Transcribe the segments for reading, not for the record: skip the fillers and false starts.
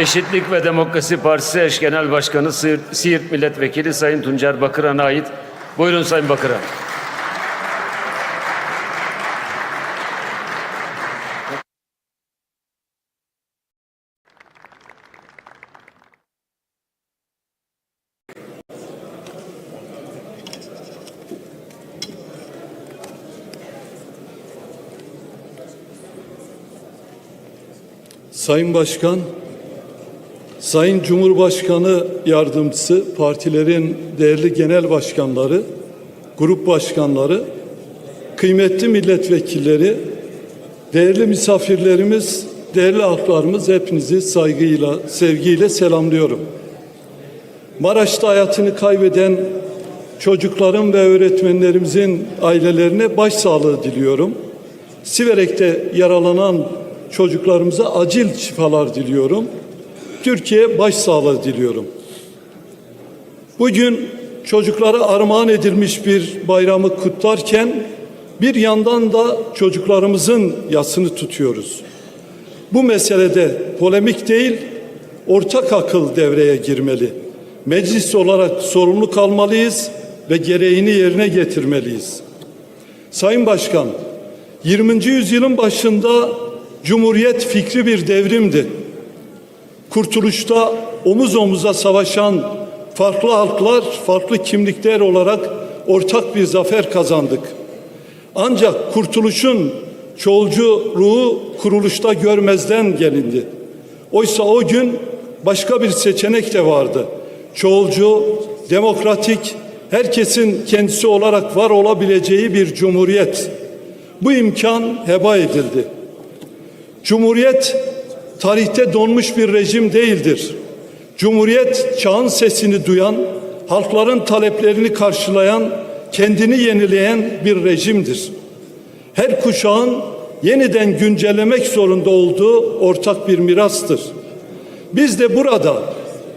Eşitlik ve Demokrasi Partisi Eş Genel Başkanı Siirt Milletvekili Sayın Tuncer Bakıran'a ait. Buyurun Sayın Bakıran. Sayın Başkan, Sayın Cumhurbaşkanı Yardımcısı, partilerin değerli genel başkanları, grup başkanları, kıymetli milletvekilleri, değerli misafirlerimiz, değerli halklarımız, hepinizi saygıyla, sevgiyle selamlıyorum. Maraş'ta hayatını kaybeden çocukların ve öğretmenlerimizin ailelerine başsağlığı diliyorum. Siverek'te yaralanan çocuklarımıza acil şifalar diliyorum. Türkiye başsağlığı diliyorum. Bugün çocuklara armağan edilmiş bir bayramı kutlarken bir yandan da çocuklarımızın yasını tutuyoruz. Bu meselede polemik değil, ortak akıl devreye girmeli. Meclis olarak sorumlu kalmalıyız ve gereğini yerine getirmeliyiz. Sayın Başkan, 20. yüzyılın başında Cumhuriyet fikri bir devrimdi. Kurtuluşta omuz omuza savaşan farklı halklar, farklı kimlikler olarak ortak bir zafer kazandık. Ancak kurtuluşun çoğulcu ruhu kuruluşta görmezden gelindi. Oysa o gün başka bir seçenek de vardı. Çoğulcu, demokratik, herkesin kendisi olarak var olabileceği bir cumhuriyet. Bu imkan heba edildi. Cumhuriyet tarihte donmuş bir rejim değildir. Cumhuriyet çağın sesini duyan, halkların taleplerini karşılayan, kendini yenileyen bir rejimdir. Her kuşağın yeniden güncellemek zorunda olduğu ortak bir mirastır. Biz de burada,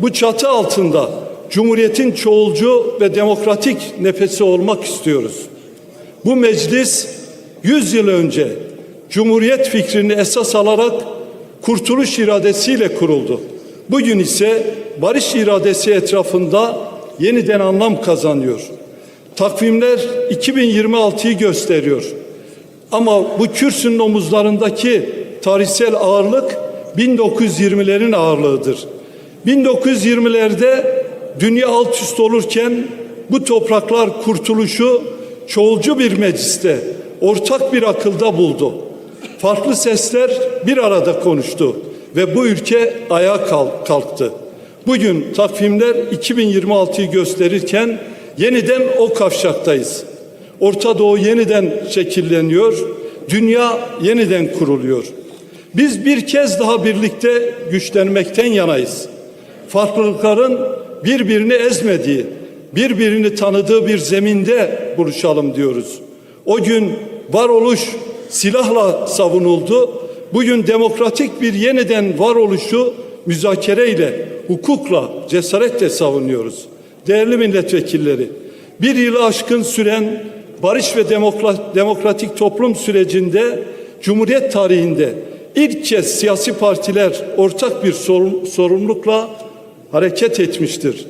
bu çatı altında Cumhuriyet'in çoğulcu ve demokratik nefesi olmak istiyoruz. Bu meclis 100 yıl önce Cumhuriyet fikrini esas alarak kurtuluş iradesiyle kuruldu. Bugün ise barış iradesi etrafında yeniden anlam kazanıyor. Takvimler 2026'yı gösteriyor. Ama bu kürsünün omuzlarındaki tarihsel ağırlık 1920'lerin ağırlığıdır. 1920'lerde dünya alt üst olurken bu topraklar kurtuluşu çoğulcu bir mecliste, ortak bir akılda buldu. Farklı sesler bir arada konuştu ve bu ülke ayağa kalktı. Bugün takvimler 2026'yı gösterirken yeniden o kavşaktayız. Orta Doğu yeniden şekilleniyor, dünya yeniden kuruluyor. Biz bir kez daha birlikte güçlenmekten yanayız. Farklılıkların birbirini ezmediği, birbirini tanıdığı bir zeminde buluşalım diyoruz. O gün varoluş silahla savunuldu. Bugün demokratik bir yeniden varoluşu müzakereyle, hukukla, cesaretle savunuyoruz. Değerli milletvekilleri, bir yılı aşkın süren barış ve demokratik toplum sürecinde Cumhuriyet tarihinde ilk kez siyasi partiler ortak bir sorumlulukla hareket etmiştir.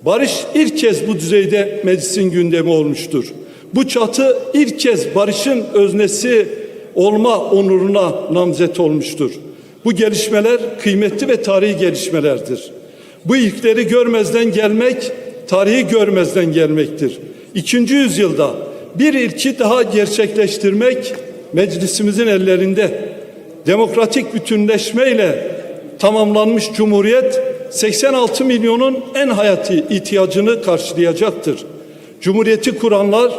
Barış ilk kez bu düzeyde meclisin gündemi olmuştur. Bu çatı ilk kez barışın öznesi olma onuruna namzet olmuştur. Bu gelişmeler kıymetli ve tarihi gelişmelerdir. Bu ilkleri görmezden gelmek, tarihi görmezden gelmektir. 2. yüzyılda bir ilki daha gerçekleştirmek meclisimizin ellerinde. Demokratik bütünleşmeyle tamamlanmış Cumhuriyet 86 milyonun en hayati ihtiyacını karşılayacaktır. Cumhuriyeti kuranlar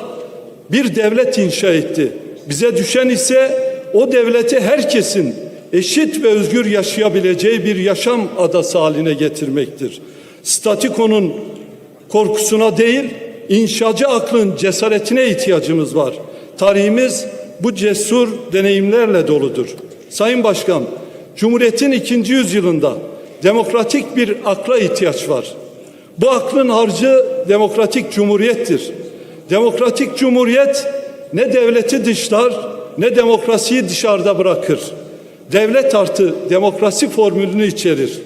bir devlet inşa etti. Bize düşen ise o devleti herkesin eşit ve özgür yaşayabileceği bir yaşam adası haline getirmektir. Statükonun korkusuna değil, inşacı aklın cesaretine ihtiyacımız var. Tarihimiz bu cesur deneyimlerle doludur. Sayın Başkan, Cumhuriyet'in 2. yüzyılında demokratik bir akla ihtiyaç var. Bu aklın harcı demokratik cumhuriyettir. Demokratik cumhuriyet ne devleti dışlar ne demokrasiyi dışarıda bırakır. Devlet artı demokrasi formülünü içerir.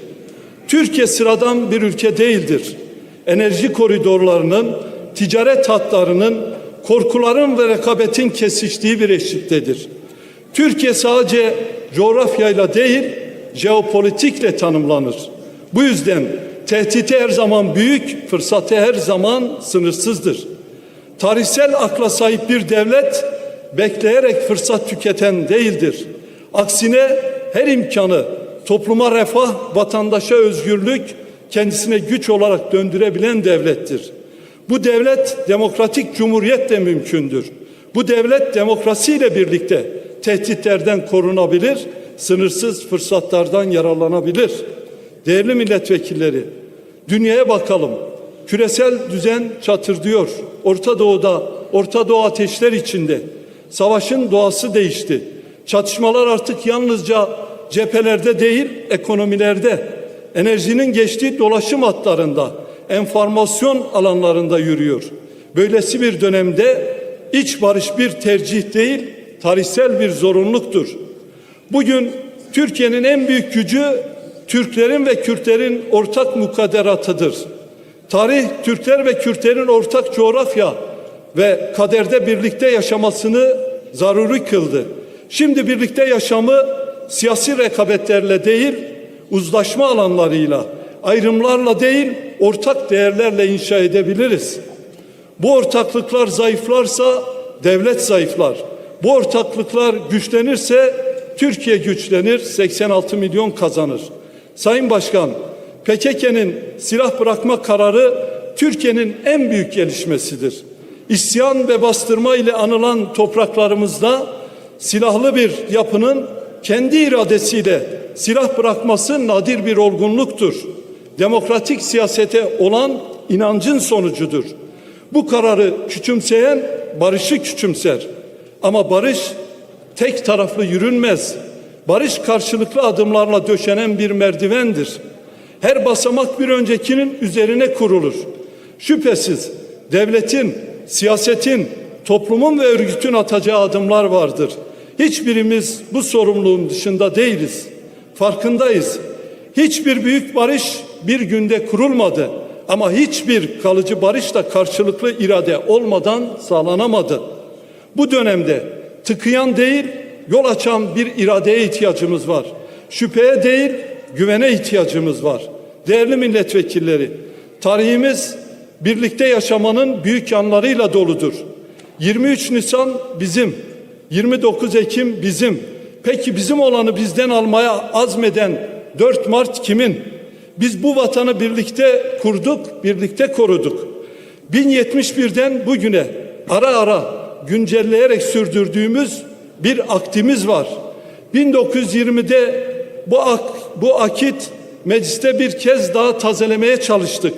Türkiye sıradan bir ülke değildir. Enerji koridorlarının, ticaret hatlarının, korkuların ve rekabetin kesiştiği bir eşiktedir. Türkiye sadece coğrafyayla değil, jeopolitikle tanımlanır. Bu yüzden tehditi her zaman büyük, fırsatı her zaman sınırsızdır. Tarihsel akla sahip bir devlet, bekleyerek fırsat tüketen değildir. Aksine her imkanı topluma refah, vatandaşa özgürlük, kendisine güç olarak döndürebilen devlettir. Bu devlet demokratik cumhuriyetle mümkündür. Bu devlet demokrasiyle birlikte tehditlerden korunabilir, sınırsız fırsatlardan yararlanabilir. Değerli milletvekilleri, dünyaya bakalım. Küresel düzen çatırdıyor. Orta Doğu ateşler içinde. Savaşın doğası değişti. Çatışmalar artık yalnızca cephelerde değil, ekonomilerde, enerjinin geçtiği dolaşım hatlarında, enformasyon alanlarında yürüyor. Böylesi bir dönemde iç barış bir tercih değil, tarihsel bir zorunluluktur. Bugün Türkiye'nin en büyük gücü Türklerin ve Kürtlerin ortak mukadderatıdır. Tarih, Türkler ve Kürtlerin ortak coğrafya ve kaderde birlikte yaşamasını zaruri kıldı. Şimdi birlikte yaşamı siyasi rekabetlerle değil, uzlaşma alanlarıyla, ayrımlarla değil, ortak değerlerle inşa edebiliriz. Bu ortaklıklar zayıflarsa devlet zayıflar. Bu ortaklıklar güçlenirse Türkiye güçlenir, 86 milyon kazanır. Sayın Başkan, PKK'nın silah bırakma kararı Türkiye'nin en büyük gelişmesidir. İsyan ve bastırma ile anılan topraklarımızda silahlı bir yapının kendi iradesiyle silah bırakması nadir bir olgunluktur. Demokratik siyasete olan inancın sonucudur. Bu kararı küçümseyen barışı küçümser. Ama barış tek taraflı yürünmez. Barış karşılıklı adımlarla döşenen bir merdivendir. Her basamak bir öncekinin üzerine kurulur. Şüphesiz devletin, siyasetin, toplumun ve örgütün atacağı adımlar vardır. Hiçbirimiz bu sorumluluğun dışında değiliz. Farkındayız. Hiçbir büyük barış bir günde kurulmadı. Ama hiçbir kalıcı barış da karşılıklı irade olmadan sağlanamadı. Bu dönemde tıkayan değil, yol açan bir iradeye ihtiyacımız var. Şüpheye değil, güvene ihtiyacımız var. Değerli milletvekilleri, tarihimiz birlikte yaşamanın büyük yanlarıyla doludur. 23 Nisan bizim, 29 Ekim bizim. Peki bizim olanı bizden almaya azmeden 4 Mart kimin? Biz bu vatanı birlikte kurduk, birlikte koruduk. 1071'den bugüne ara ara güncelleyerek sürdürdüğümüz bir aktimiz var. 1920'de bu akit mecliste bir kez daha tazelemeye çalıştık.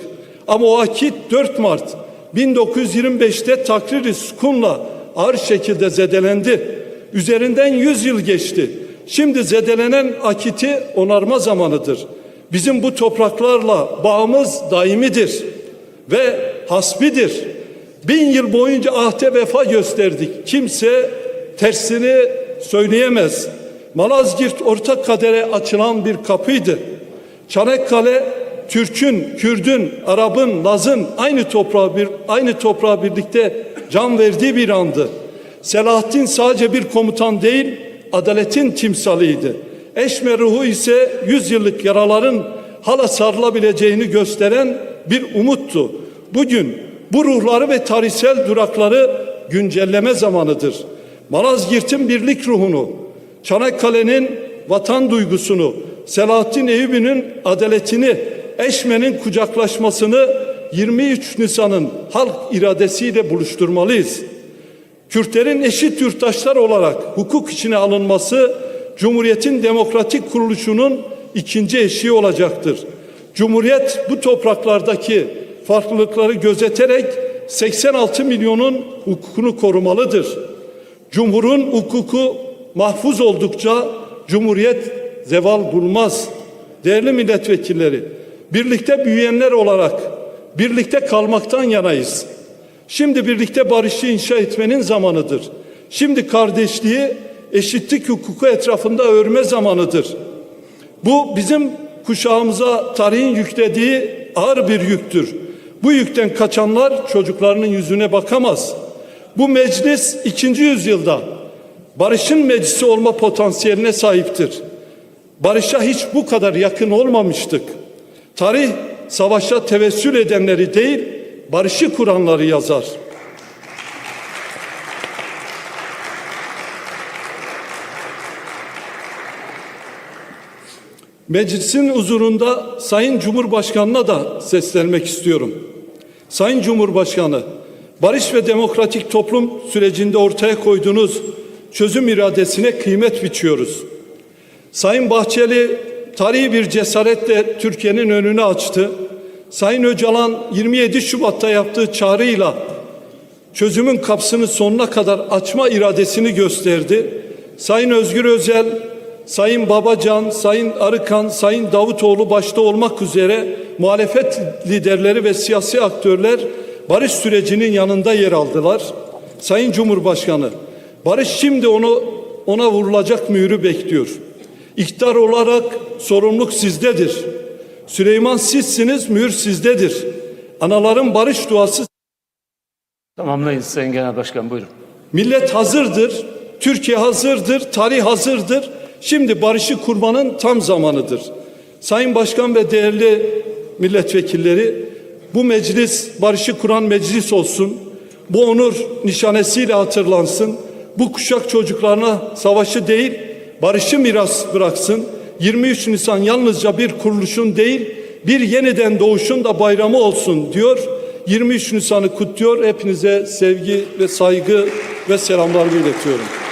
Ama o akit 4 Mart 1925'te takrir-i sükunla ağır şekilde zedelendi. Üzerinden 100 yıl geçti. Şimdi zedelenen akiti onarma zamanıdır. Bizim bu topraklarla bağımız daimidir ve hasbidir. 1000 yıl boyunca ahde vefa gösterdik. Kimse tersini söyleyemez. Malazgirt ortak kadere açılan bir kapıydı. Çanakkale Türk'ün, Kürd'ün, Arap'ın, Laz'ın aynı toprağa birlikte can verdiği bir andı. Selahattin sadece bir komutan değil, adaletin timsalıydı. Eşme ruhu ise 100 yıllık yaraların hala sarılabileceğini gösteren bir umuttu. Bugün bu ruhları ve tarihsel durakları güncelleme zamanıdır. Malazgirt'in birlik ruhunu, Çanakkale'nin vatan duygusunu, Selahattin Eyyubi'nin adaletini, Eşme'nin kucaklaşmasını 23 Nisan'ın halk iradesiyle buluşturmalıyız. Kürtlerin eşit yurttaşlar olarak hukuk içine alınması Cumhuriyet'in demokratik kuruluşunun ikinci eşiği olacaktır. Cumhuriyet bu topraklardaki farklılıkları gözeterek 86 milyonun hukukunu korumalıdır. Cumhurun hukuku mahfuz oldukça Cumhuriyet zeval bulmaz. Değerli milletvekilleri, birlikte büyüyenler olarak birlikte kalmaktan yanayız. Şimdi birlikte barışı inşa etmenin zamanıdır. Şimdi kardeşliği, eşitlik hukuku etrafında örme zamanıdır. Bu bizim kuşağımıza tarihin yüklediği ağır bir yüktür. Bu yükten kaçanlar çocuklarının yüzüne bakamaz. Bu meclis 2. yüzyılda barışın meclisi olma potansiyeline sahiptir. Barışa hiç bu kadar yakın olmamıştık. Tarih savaşa tevessül edenleri değil, barışı kuranları yazar. Meclisin huzurunda Sayın Cumhurbaşkanı'na da seslenmek istiyorum. Sayın Cumhurbaşkanı, barış ve demokratik toplum sürecinde ortaya koyduğunuz çözüm iradesine kıymet biçiyoruz. Sayın Bahçeli tarihi bir cesaretle Türkiye'nin önünü açtı. Sayın Öcalan 27 Şubat'ta yaptığı çağrıyla çözümün kapısını sonuna kadar açma iradesini gösterdi. Sayın Özgür Özel, Sayın Babacan, Sayın Arıkan, Sayın Davutoğlu başta olmak üzere muhalefet liderleri ve siyasi aktörler barış sürecinin yanında yer aldılar. Sayın Cumhurbaşkanı, barış şimdi ona vurulacak mührü bekliyor. İktidar olarak sorumluluk sizdedir. Süleyman sizsiniz, mühür sizdedir. Anaların barış duası. Tamamlayın Sayın Genel Başkan, buyurun. Millet hazırdır, Türkiye hazırdır, tarih hazırdır. Şimdi barışı kurmanın tam zamanıdır. Sayın Başkan ve değerli milletvekilleri, bu meclis barışı kuran meclis olsun. Bu onur nişanesiyle hatırlansın. Bu kuşak çocuklarına savaşı değil, barışı miras bıraksın. 23 Nisan yalnızca bir kuruluşun değil, bir yeniden doğuşun da bayramı olsun diyor. 23 Nisan'ı kutluyor. Hepinize sevgi ve saygı ve selamlarımı iletiyorum.